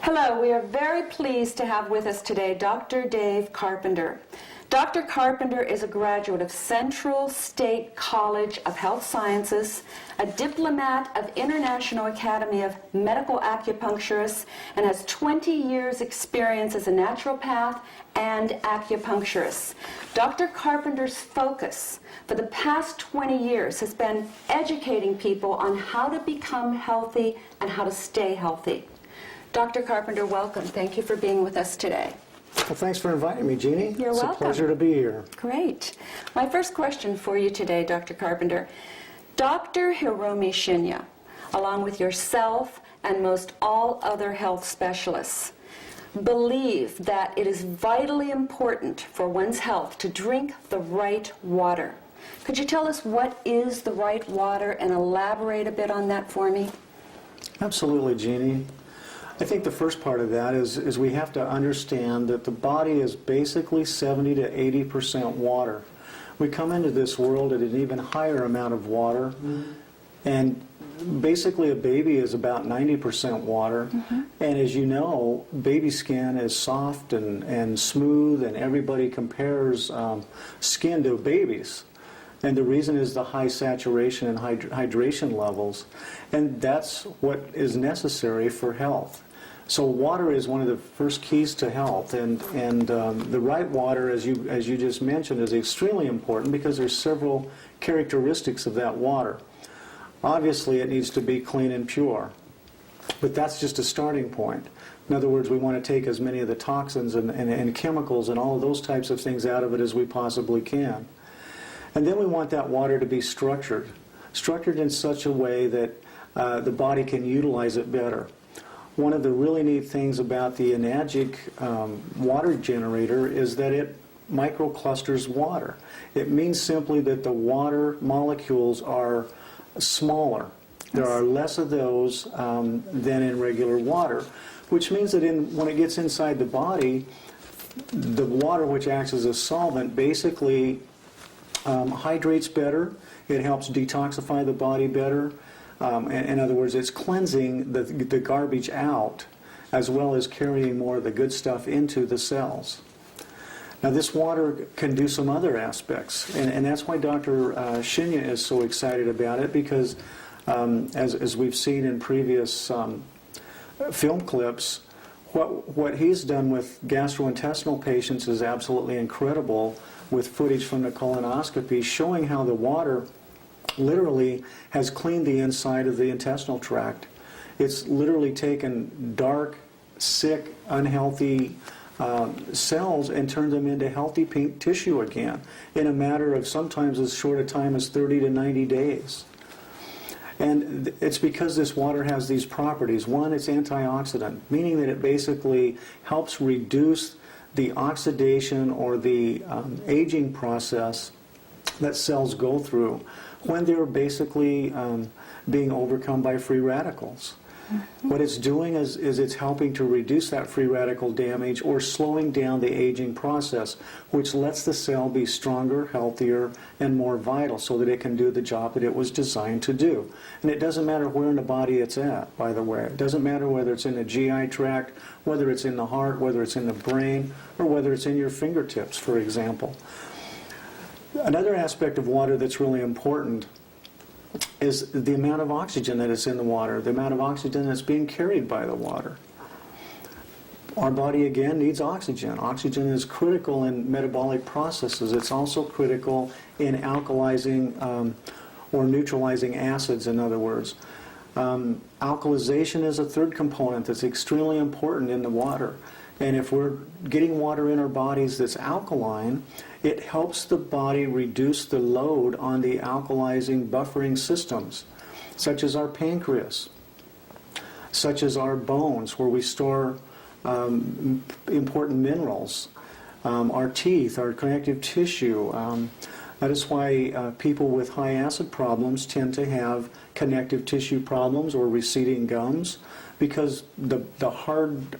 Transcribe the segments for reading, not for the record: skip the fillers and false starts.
Hello, we are very pleased to have with us today Dr. Dave Carpenter. Dr. Carpenter is a graduate of Central State College of Health Sciences, a diplomat of International Academy of Medical Acupuncturists, and has 20 years experience as a naturopath and acupuncturist. Dr. Carpenter's focus for the past 20 years has been educating people on how to become healthy and how to stay healthy. Dr. Carpenter, welcome. Thank you for being with us today. Well, thanks for inviting me, Jeannie. You're welcome. It's a pleasure to be here. Great. My first question for you today, Dr. Carpenter. Dr. Hiromi Shinya, along with yourself and most all other health specialists, believe that it is vitally important for one's health to drink the right water. Could you tell us what is the right water and elaborate a bit on that for me? Absolutely, Jeannie. I think the first part of that is we have to understand that the body is basically 70 to 80% water. We come into this world at an even higher amount of water, and basically a baby is about 90% water, and as you know, baby skin is soft and smooth, and everybody compares skin to babies. And the reason is the high saturation and hydration levels. And that's what is necessary for health. So water is one of the first keys to health. And the right water, as you just mentioned, is extremely important because there's several characteristics of that water. Obviously, it needs to be clean and pure. But that's just a starting point. In other words, we want to take as many of the toxins and chemicals and all of those types of things out of it as we possibly can. And then we want that water to be structured in such a way that the body can utilize it better. One of the really neat things about the Enagic water generator is that it microclusters water. It means simply that the water molecules are smaller. There are less of those than in regular water, which means that when it gets inside the body, the water, which acts as a solvent, basically hydrates better. It helps detoxify the body better. In other words, it's cleansing the garbage out as well as carrying more of the good stuff into the cells. Now this water can do some other aspects, and that's why Dr. Shinya is so excited about it, because as we've seen in previous film clips, what he's done with gastrointestinal patients is absolutely incredible, with footage from the colonoscopy showing how the water literally has cleaned the inside of the intestinal tract. It's literally taken dark, sick, unhealthy cells and turned them into healthy pink tissue again in a matter of sometimes as short a time as 30 to 90 days. And it's because this water has these properties. One, it's antioxidant, meaning that it basically helps reduce the oxidation or the aging process that cells go through when they're basically being overcome by free radicals. What it's doing is it's helping to reduce that free radical damage or slowing down the aging process, which lets the cell be stronger, healthier, and more vital so that it can do the job that it was designed to do. And it doesn't matter where in the body it's at, by the way. It doesn't matter whether it's in the GI tract, whether it's in the heart, whether it's in the brain, or whether it's in your fingertips, for example. Another aspect of water that's really important is the amount of oxygen that is in the water, the amount of oxygen that's being carried by the water. Our body, again, needs oxygen. Oxygen is critical in metabolic processes. It's also critical in alkalizing or neutralizing acids, in other words. Alkalization is a third component that's extremely important in the water. And if we're getting water in our bodies that's alkaline, it helps the body reduce the load on the alkalizing buffering systems, such as our pancreas, such as our bones, where we store important minerals, our teeth, our connective tissue. That is why people with high acid problems tend to have connective tissue problems or receding gums, because the hard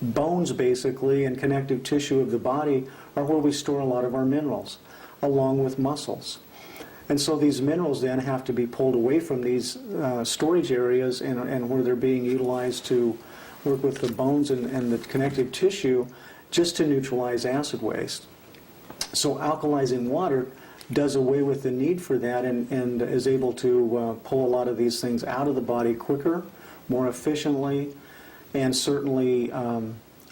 bones, basically, and connective tissue of the body are where we store a lot of our minerals, along with muscles. And so these minerals then have to be pulled away from these storage areas and where they're being utilized to work with the bones and the connective tissue just to neutralize acid waste. So alkalizing water does away with the need for that and is able to pull a lot of these things out of the body quicker, more efficiently, and certainly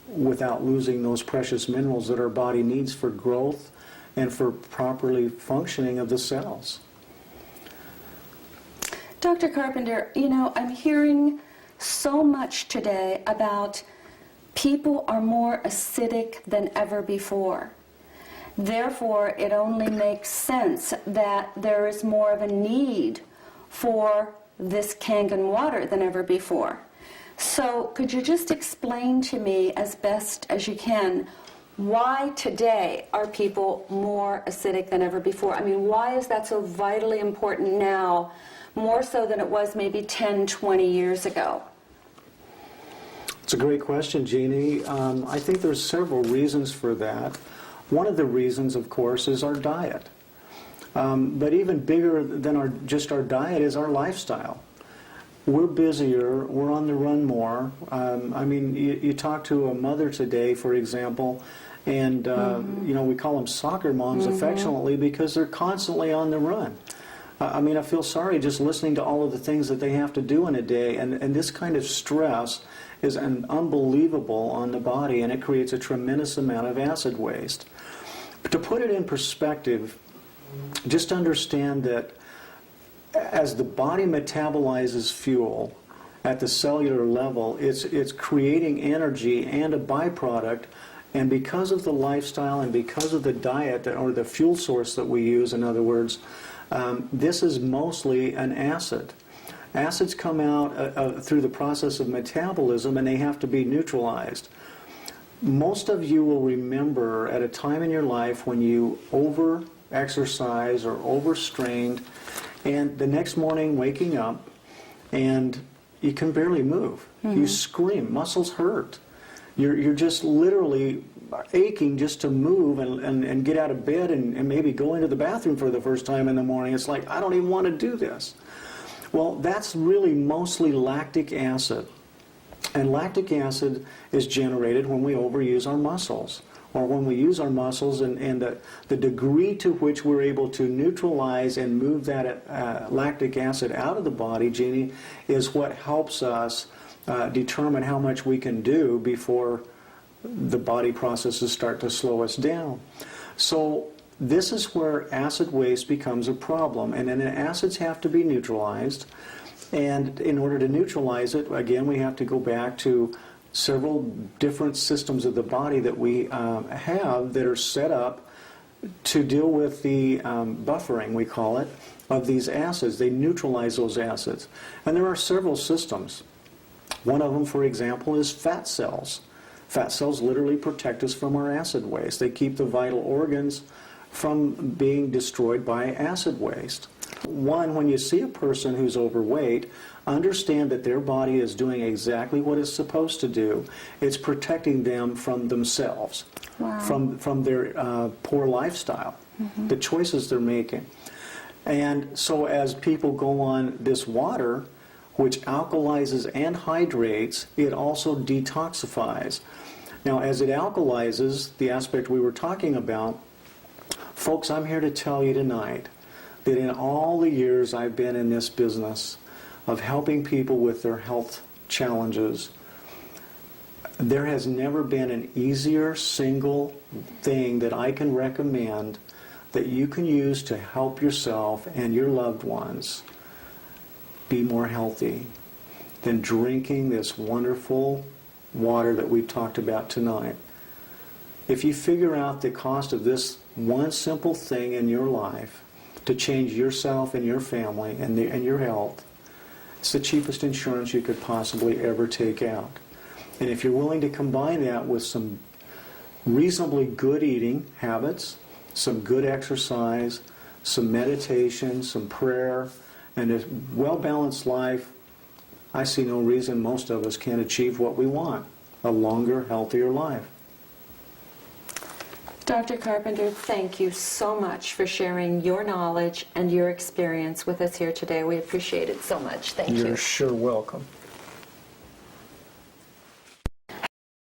without losing those precious minerals that our body needs for growth and for properly functioning of the cells. Dr. Carpenter, you know, I'm hearing so much today about people are more acidic than ever before. Therefore, it only makes sense that there is more of a need for this Kangen water than ever before. So could you just explain to me as best as you can, why today are people more acidic than ever before? I mean, why is that so vitally important now, more so than it was maybe 10, 20 years ago? It's a great question, Jeannie. I think there's several reasons for that. One of the reasons, of course, is our diet. But even bigger than just our diet is our lifestyle. We're busier, we're on the run more. I mean, you talk to a mother today, for example, and you know, we call them soccer moms affectionately because they're constantly on the run. I mean, I feel sorry just listening to all of the things that they have to do in a day, and this kind of stress is unbelievable on the body, and it creates a tremendous amount of acid waste. But to put it in perspective, just understand that as the body metabolizes fuel at the cellular level, it's creating energy and a byproduct, and because of the lifestyle and because of the diet or the fuel source that we use, in other words, this is mostly an acid. Acids come out through the process of metabolism, and they have to be neutralized. Most of you will remember at a time in your life when you over-exercise or overstrained, and the next morning waking up and you can barely move. You scream, muscles hurt. You're just literally aching just to move and get out of bed and maybe go into the bathroom for the first time in the morning. It's like, I don't even want to do this. Well, that's really mostly lactic acid. And lactic acid is generated when we overuse our muscles, or when we use our muscles, and the degree to which we're able to neutralize and move that lactic acid out of the body, Jeannie, is what helps us determine how much we can do before the body processes start to slow us down. So this is where acid waste becomes a problem, and then the acids have to be neutralized. And in order to neutralize it, again, we have to go back to several different systems of the body that we have that are set up to deal with the buffering, we call it, of these acids. They neutralize those acids. And there are several systems. One of them, for example, is fat cells. Fat cells literally protect us from our acid waste. They keep the vital organs from being destroyed by acid waste. One, when you see a person who's overweight, understand that their body is doing exactly what it's supposed to do. It's protecting them from themselves, from their poor lifestyle, the choices they're making. And so as people go on this water, which alkalizes and hydrates, it also detoxifies. Now, as it alkalizes, the aspect we were talking about, folks, I'm here to tell you tonight that in all the years I've been in this business of helping people with their health challenges, there has never been an easier single thing that I can recommend that you can use to help yourself and your loved ones be more healthy than drinking this wonderful water that we've talked about tonight. If you figure out the cost of this one simple thing in your life to change yourself and your family and your health, it's the cheapest insurance you could possibly ever take out. And if you're willing to combine that with some reasonably good eating habits, some good exercise, some meditation, some prayer, and a well-balanced life, I see no reason most of us can't achieve what we want, a longer, healthier life. Dr. Carpenter, thank you so much for sharing your knowledge and your experience with us here today. We appreciate it so much. Thank you. You're sure welcome.